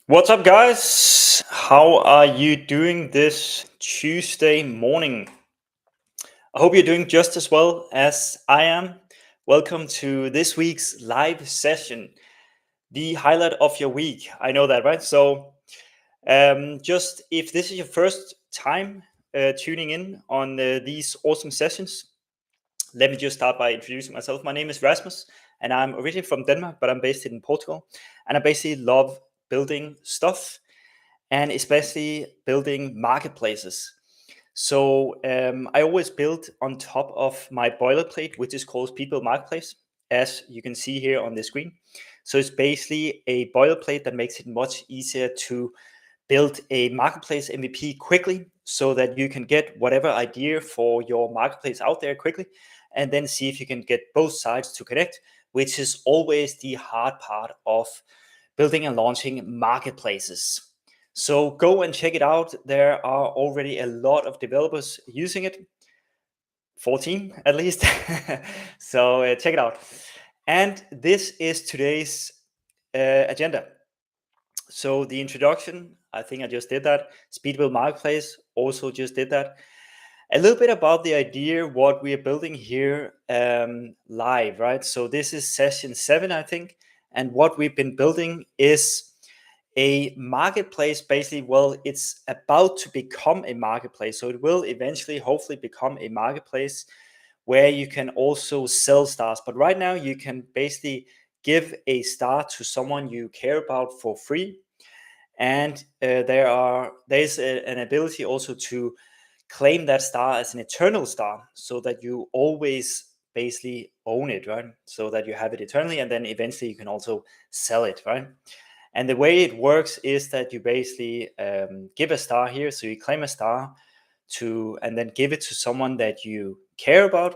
What's up, guys? How are you doing this Tuesday morning? I hope you're doing just as well as I am. Welcome to this week's live session, the highlight of your week. I know that, right? Just if this is your first time tuning in on these awesome sessions, let me just start by introducing myself. My name is Rasmus, and I'm originally from Denmark, but I'm based in Portugal. And I basically love building stuff and especially building marketplaces. I always build on top of my boilerplate, which is called Speedbuild Marketplace, as you can see here on the screen. So it's basically a boilerplate that makes it much easier to build a marketplace MVP quickly so that you can get whatever idea for your marketplace out there quickly and then see if you can get both sides to connect, which is always the hard part of building and launching marketplaces. So go and check it out. There are already a lot of developers using it, 14 at least. Check it out. And this is today's agenda. So the introduction, I think I just did that. Speedbuild Marketplace also just did that. A little bit about the idea, what we are building here live, right? So this is session 7, I think. And what we've been building is a marketplace. Basically, well, it's about to become a marketplace. So it will eventually, hopefully, become a marketplace where you can also sell stars. But right now, you can basically give a star to someone you care about for free. And there's an ability also to claim that star as an eternal star so that you always basically own it, right? So that you have it eternally, and then eventually you can also sell it, right? And the way it works is that you basically give a star here. So you claim a star and then give it to someone that you care about.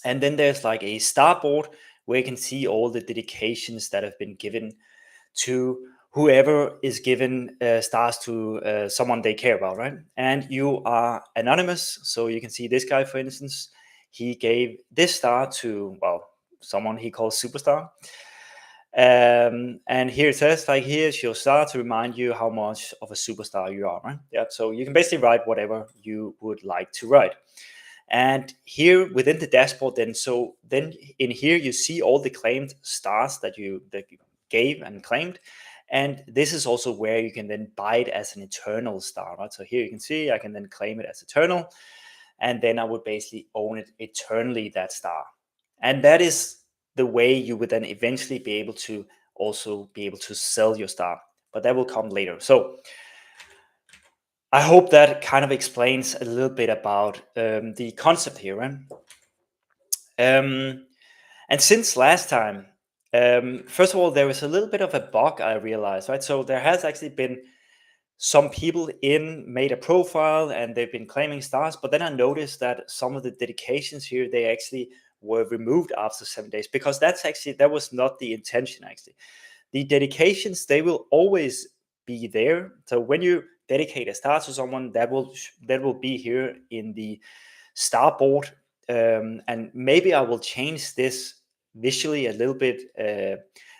And then there's like a star board where you can see all the dedications that have been given to whoever is given stars to someone they care about, right? And you are anonymous. So you can see this guy, for instance, he gave this star to, well, someone he calls Superstar. And here it says, like, here's your star to remind you how much of a superstar you are, right? Yeah. So you can basically write whatever you would like to write. And here within the dashboard, then in here you see all the claimed stars that you gave and claimed. And this is also where you can then buy it as an eternal star, right? So here you can see I can then claim it as eternal, and then I would basically own it eternally, that star. And that is the way you would then eventually be able to also be able to sell your star, but that will come later. So I hope that kind of explains a little bit about the concept here, right? And since last time, first of all, there was a little bit of a bug I realized, right? So there has actually been some people made a profile and they've been claiming stars, but then I noticed that some of the dedications here, they actually were removed after 7 days, because that was not the intention. Actually, the dedications, they will always be there. So when you dedicate a star to someone, that will be here in the star board. And maybe I will change this visually a little bit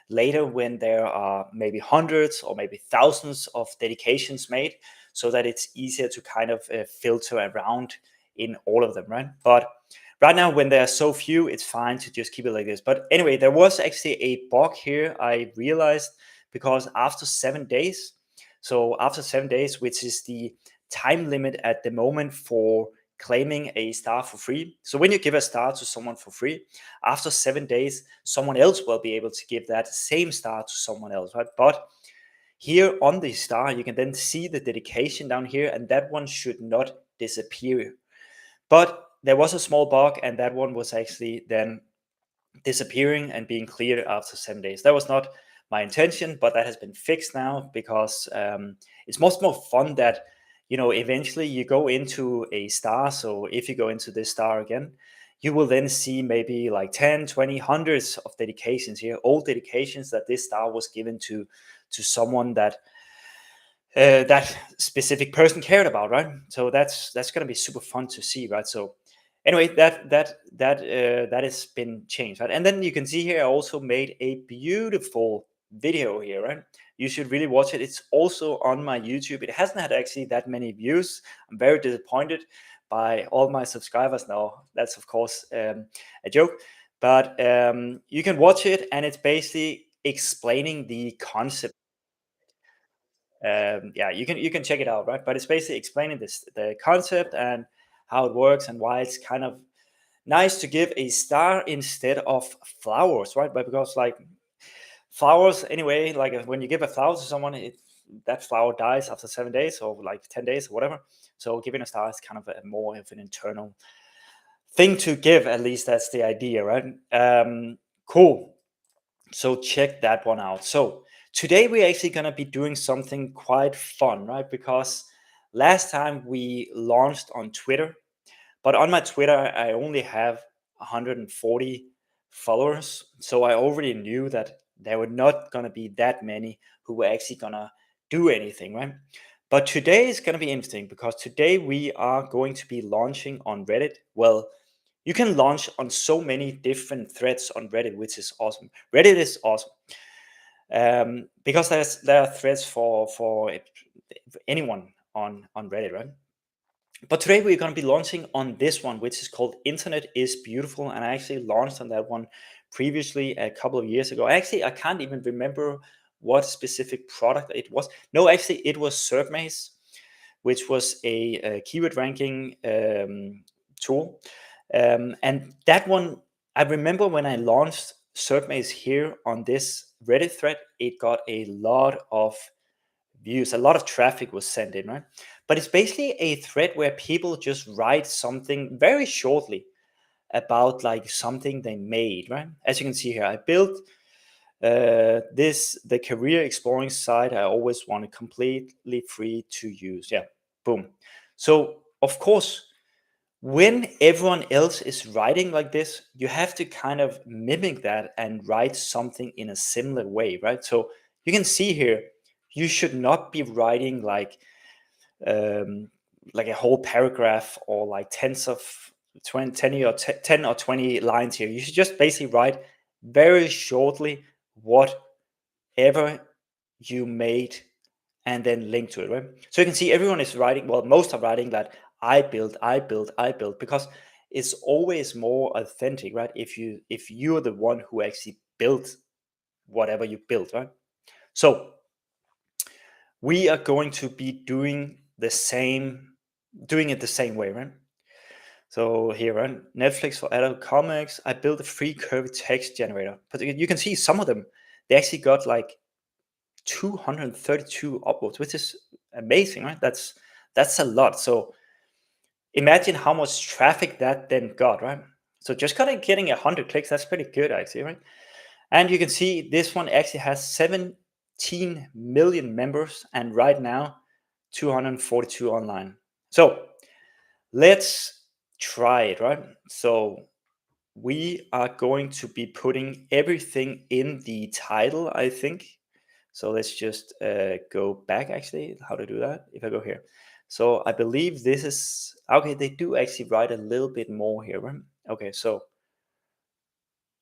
later when there are maybe hundreds or maybe thousands of dedications made, so that it's easier to kind of filter around in all of them, right? But right now, when there are so few, it's fine to just keep it like this. But anyway, there was actually a bug here, I realized, because after 7 days, so after 7 days, which is the time limit at the moment for claiming a star for free. So when you give a star to someone for free, after 7 days, someone else will be able to give that same star to someone else, right? But here on the star, you can then see the dedication down here, and that one should not disappear. But there was a small bug, and that one was actually then disappearing and being cleared after 7 days. That was not my intention, but that has been fixed now, because it's much more fun that, eventually you go into a star. So if you go into this star again, you will then see maybe like 10, 20, hundreds of dedications here, old dedications that this star was given to someone that specific person cared about, right? So that's going to be super fun to see, right? So anyway, that has been changed, right? And then you can see here I also made a beautiful video here, right? You should really watch it. It's also on my YouTube. It hasn't had actually that many views. I'm very disappointed by all my subscribers now. That's of course a joke, but you can watch it, and it's basically explaining the concept. Yeah, you can check it out, right? But it's basically explaining the concept and how it works and why it's kind of nice to give a star instead of flowers, right? But because like flowers anyway, like when you give a flower to someone, that flower dies after 7 days or like 10 days or whatever. So giving a star is kind of a more of an internal thing to give. At least that's the idea, right? Cool. So check that one out. So today we're actually going to be doing something quite fun, right? Because last time we launched on Twitter, but on my Twitter I only have 140 followers, so I already knew that there were not going to be that many who were actually going to do anything, right? But today is going to be interesting because today we are going to be launching on Reddit. Well, you can launch on so many different threads on Reddit, which is awesome. Reddit is awesome because there are threads for anyone on Reddit, right? But today we're going to be launching on this one, which is called Internet is Beautiful, and I actually launched on that one previously a couple of years ago. Actually, I can't even remember what specific product it was. No, actually, it was SERPMaze, which was a keyword ranking tool. And that one, I remember when I launched SERPMaze here on this Reddit thread, it got a lot of views, a lot of traffic was sent in, right? But it's basically a thread where people just write something very shortly about like something they made, right? As you can see here, I built the career exploring site I always wanted, completely free to use. Yeah, boom. So of course, when everyone else is writing like this, you have to kind of mimic that and write something in a similar way, right? So you can see here, you should not be writing um, like a whole paragraph or like tens of 20, 10 or 20 lines here. You should just basically write very shortly whatever you made and then link to it, right? So you can see everyone is writing, well, most are writing that I built, I built, I built, because it's always more authentic, right? If you're the one who actually built whatever you built, right? So we are going to be doing it the same way, right? So here, right? Netflix for adult comics. I built a free curved text generator, but you can see some of them, they actually got like 232 upvotes, which is amazing, right? That's a lot. So imagine how much traffic that then got, right? So just kind of getting 100 clicks, that's pretty good actually, right? And you can see this one actually has 17 million members, and right now 242 online. So let's try it, right? So we are going to be putting everything in the title, I think. So let's just go back actually, how to do that. If I go here. So I believe this is, okay, they do actually write a little bit more here, right? Okay, so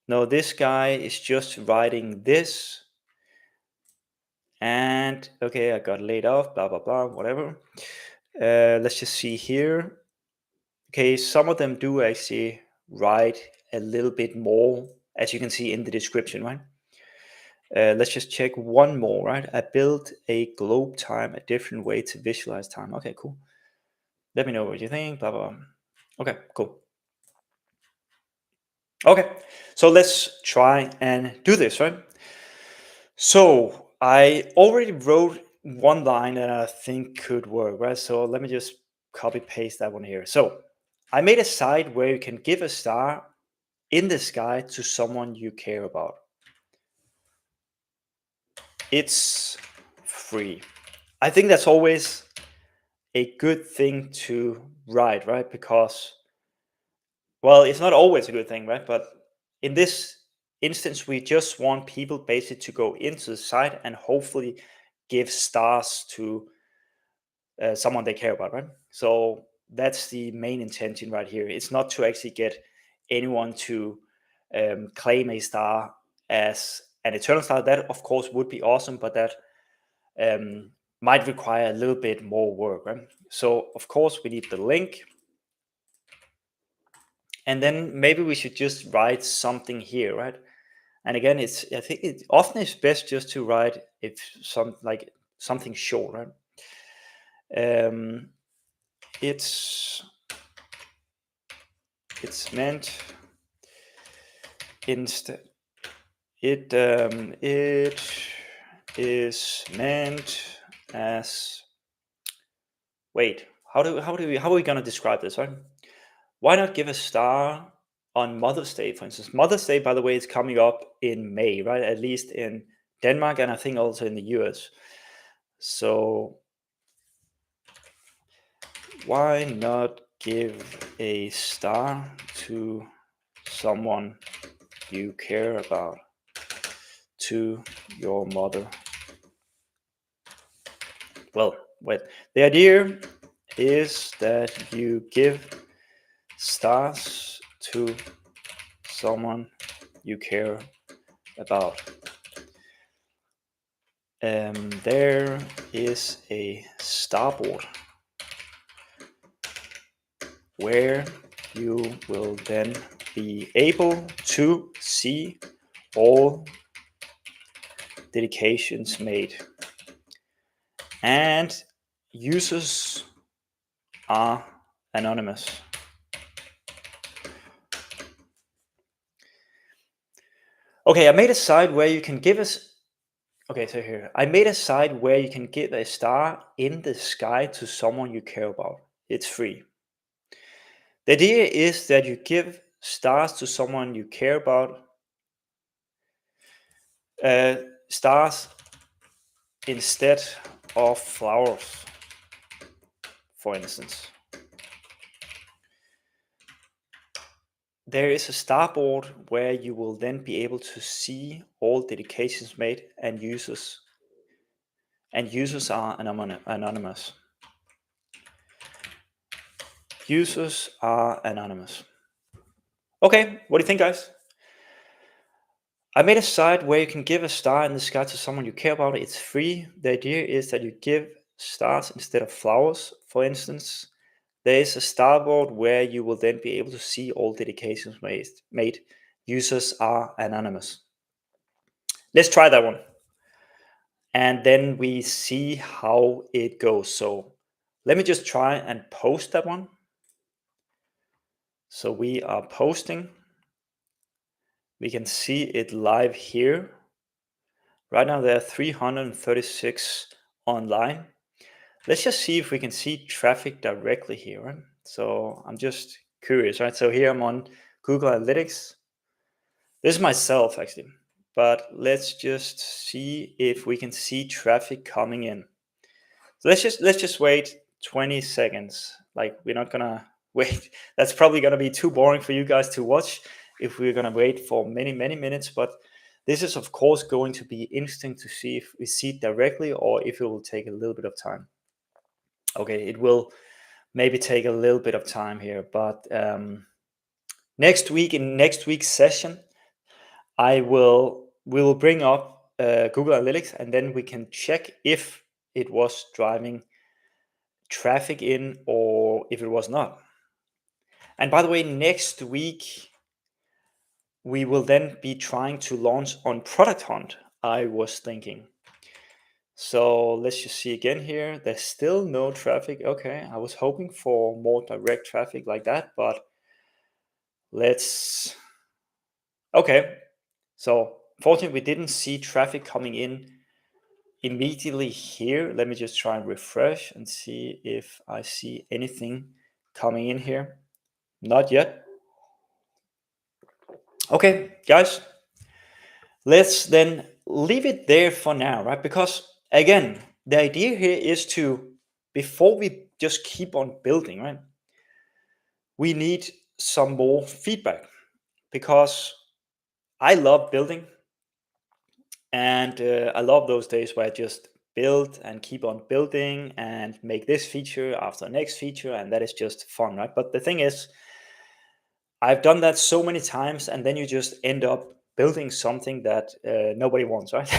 no, this guy is just writing this. And okay, I got laid off, blah, blah, blah, whatever. Let's just see here. Okay, some of them do actually write a little bit more, as you can see in the description, right? Let's just check one more, right? I built a globe time, a different way to visualize time. Okay, cool. Let me know what you think, blah, blah, blah. Okay, cool. Okay, so let's try and do this, right? So I already wrote one line that I think could work, right? So let me just copy paste that one here. So I made a site where you can give a star in the sky to someone you care about. It's free. I think that's always a good thing to write, right? Because, well, it's not always a good thing, right? But in this instance, we just want people basically to go into the site and hopefully give stars to someone they care about, right? So that's the main intention right here. It's not to actually get anyone to claim a star as an eternal star, that of course would be awesome, but that might require a little bit more work, right? So of course we need the link, and then maybe we should just write something here, right? And again, I think it often is best just to write something short, right? It's meant instead. It is meant as. Wait, how are we gonna describe this, right? Why not give a star on Mother's Day, for instance? Mother's Day, by the way, is coming up in May, right? At least in Denmark, and I think also in the US. So why not give a star to someone you care about, to your mother? Well, wait. The idea is that you give stars to someone you care about. There is a starboard where you will then be able to see all dedications made, and users are anonymous. Okay, I made a site where you can give us. Okay, so here I made a site where you can give a star in the sky to someone you care about. It's free. The idea is that you give stars to someone you care about, stars instead of flowers, for instance. There is a starboard where you will then be able to see all dedications made, and users are anonymous. Users are anonymous. Okay, what do you think, guys? I made a site where you can give a star in the sky to someone you care about. It's free. The idea is that you give stars instead of flowers, for instance. There is a starboard where you will then be able to see all dedications made. Users are anonymous. Let's try that one. And then we see how it goes. So let me just try and post that one. So we are posting. We can see it live here. Right now there are 336 online. Let's just see if we can see traffic directly here, right? So I'm just curious, right? So here I'm on Google Analytics. This is myself actually, but let's just see if we can see traffic coming in. So let's just wait 20 seconds. Like, we're not gonna wait. That's probably gonna be too boring for you guys to watch if we're gonna wait for many minutes. But this is of course going to be interesting to see if we see it directly or if it will take a little bit of time. Okay, it will maybe take a little bit of time here, but next week, in next week's session, we will bring up Google Analytics, and then we can check if it was driving traffic in or if it was not. And by the way, next week we will then be trying to launch on Product Hunt, I was thinking. So let's just see again here. There's still no traffic. Okay, I was hoping for more direct traffic like that, but let's. Okay, so fortunately we didn't see traffic coming in immediately here. Let me just try and refresh and see if I see anything coming in here. Not yet. Okay, guys, let's then leave it there for now, right? Because again, the idea here is to, before we just keep on building, right, we need some more feedback, because I love building, and I love those days where I just build and keep on building and make this feature after the next feature, and that is just fun, right? But the thing is, I've done that so many times, and then you just end up building something that nobody wants, right?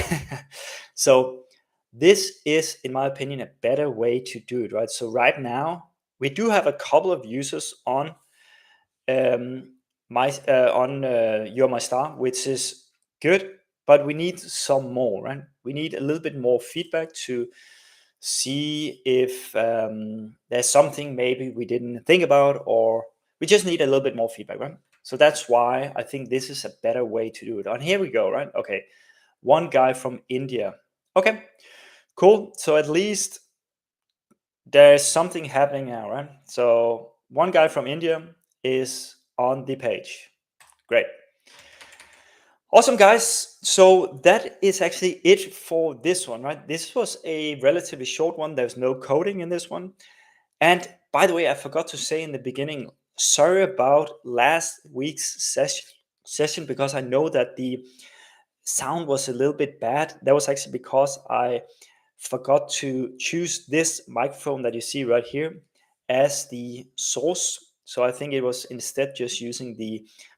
So this is, in my opinion, a better way to do it, right? So right now we do have a couple of users on You're My Star, which is good, but we need some more, right? We need a little bit more feedback to see if there's something maybe we didn't think about, or we just need a little bit more feedback, right? So that's why I think this is a better way to do it. And here we go, right? Okay, one guy from India. Okay, cool. So at least there's something happening now, right? So one guy from India is on the page. Great. Awesome, guys. So that is actually it for this one, right? This was a relatively short one. There's no coding in this one. And by the way, I forgot to say in the beginning, sorry about last week's session because I know that the sound was a little bit bad. That was actually because I forgot to choose this microphone that you see right here as the source. So I think it was instead just using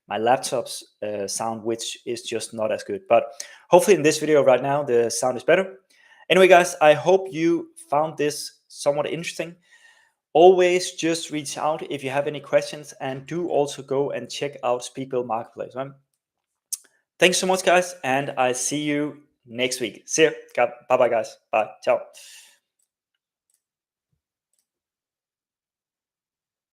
my laptop's sound, which is just not as good. But hopefully in this video right now, the sound is better. Anyway, guys, I hope you found this somewhat interesting. Always just reach out if you have any questions, and do also go and check out Speakbuild Marketplace. Right? Thanks so much, guys, and I see you next week. See you. Bye bye, guys. Bye. Ciao.